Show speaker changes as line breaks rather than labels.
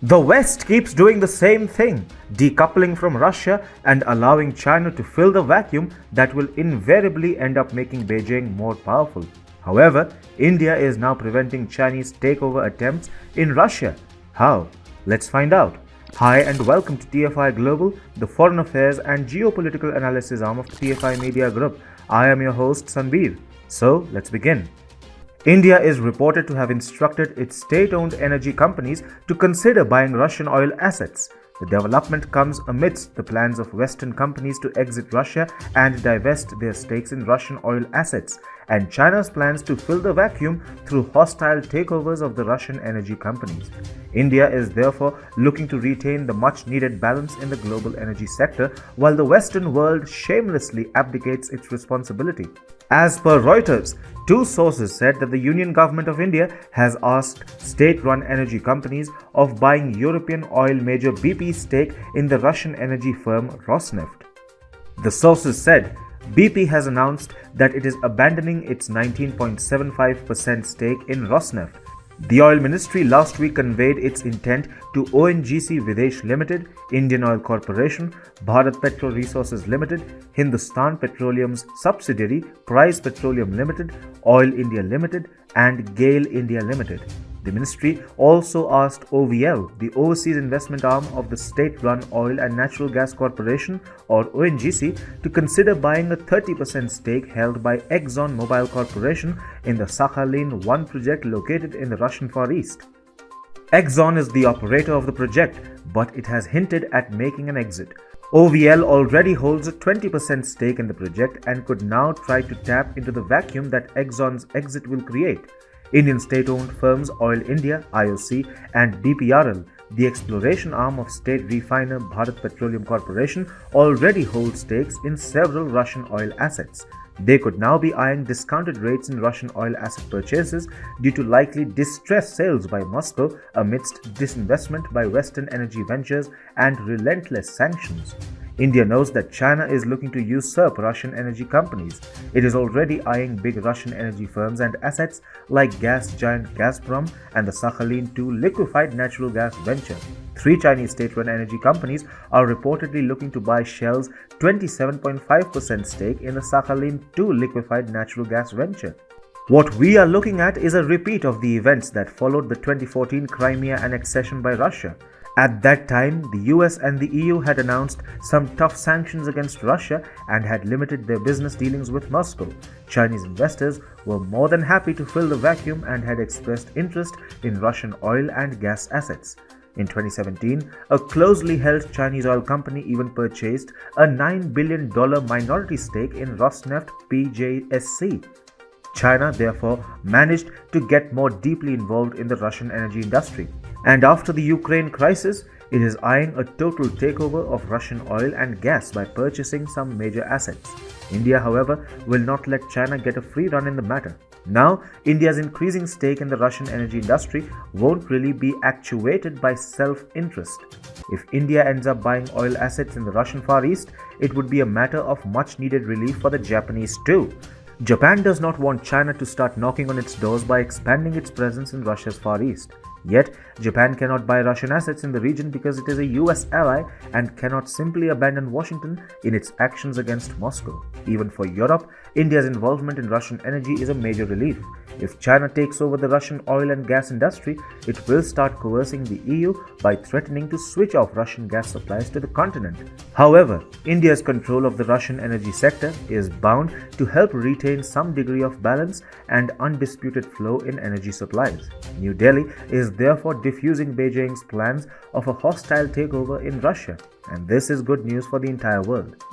The West keeps doing the same thing, decoupling from Russia and allowing China to fill the vacuum that will invariably end up making Beijing more powerful. However, India is now preventing Chinese takeover attempts in Russia. How? Let's find out. Hi and welcome to TFI Global, the foreign affairs and geopolitical analysis arm of the TFI Media Group. I am your host Sanbir. So, let's begin. India is reported to have instructed its state-owned energy companies to consider buying Russian oil assets. The development comes amidst the plans of Western companies to exit Russia and divest their stakes in Russian oil assets, and China's plans to fill the vacuum through hostile takeovers of the Russian energy companies. India is therefore looking to retain the much-needed balance in the global energy sector, while the Western world shamelessly abdicates its responsibility. As per Reuters, two sources said that the Union Government of India has asked state-run energy companies of buying European oil major BP's stake in the Russian energy firm Rosneft. The sources said BP has announced that it is abandoning its 19.75% stake in Rosneft. The Oil Ministry last week conveyed its intent to ONGC Videsh Limited, Indian Oil Corporation, Bharat Petrol Resources Limited, Hindustan Petroleum's subsidiary Price Petroleum Limited, Oil India Limited, and GAIL India Limited. The ministry also asked OVL, the overseas investment arm of the state-run Oil and Natural Gas Corporation or ONGC, to consider buying a 30% stake held by Exxon Mobil Corporation in the Sakhalin-1 project located in the Russian Far East. Exxon is the operator of the project, but it has hinted at making an exit. OVL already holds a 20% stake in the project and could now try to tap into the vacuum that Exxon's exit will create. Indian state-owned firms Oil India, IOC, and BPRL, the exploration arm of state refiner Bharat Petroleum Corporation, already hold stakes in several Russian oil assets. They could now be eyeing discounted rates in Russian oil asset purchases due to likely distressed sales by Moscow amidst disinvestment by Western energy ventures and relentless sanctions. India knows that China is looking to usurp Russian energy companies. It is already eyeing big Russian energy firms and assets like gas giant Gazprom and the Sakhalin-2 liquefied natural gas venture. Three Chinese state-run energy companies are reportedly looking to buy Shell's 27.5% stake in the Sakhalin-2 liquefied natural gas venture. What we are looking at is a repeat of the events that followed the 2014 Crimea annexation by Russia. At that time, the US and the EU had announced some tough sanctions against Russia and had limited their business dealings with Moscow. Chinese investors were more than happy to fill the vacuum and had expressed interest in Russian oil and gas assets. In 2017, a closely held Chinese oil company even purchased a $9 billion minority stake in Rosneft PJSC. China therefore managed to get more deeply involved in the Russian energy industry. And after the Ukraine crisis, it is eyeing a total takeover of Russian oil and gas by purchasing some major assets. India, however, will not let China get a free run in the matter. Now, India's increasing stake in the Russian energy industry won't really be actuated by self-interest. If India ends up buying oil assets in the Russian Far East, it would be a matter of much-needed relief for the Japanese too. Japan does not want China to start knocking on its doors by expanding its presence in Russia's Far East. Yet, Japan cannot buy Russian assets in the region because it is a US ally and cannot simply abandon Washington in its actions against Moscow. Even for Europe, India's involvement in Russian energy is a major relief. If China takes over the Russian oil and gas industry, it will start coercing the EU by threatening to switch off Russian gas supplies to the continent. However, India's control of the Russian energy sector is bound to help retain some degree of balance and undisputed flow in energy supplies. New Delhi is therefore diffusing Beijing's plans of a hostile takeover in Russia, and this is good news for the entire world.